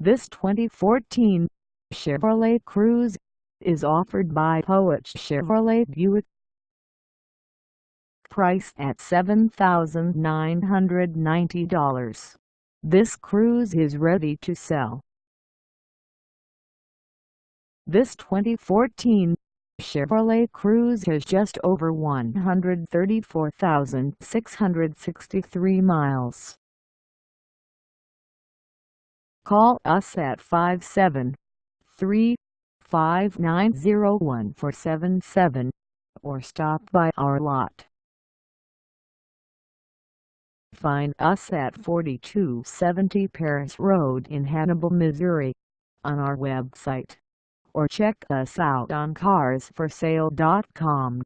This 2014 Chevrolet Cruze is offered by POAGE Chevrolet Buick. Price at $7,990. This Cruze is ready to sell. This 2014 Chevrolet Cruze has just over 134,663 miles. Call us at 573-590-1477 or stop by our lot. Find us at 4270 Paris Road in Hannibal, Missouri, on our website, or check us out on carsforsale.com.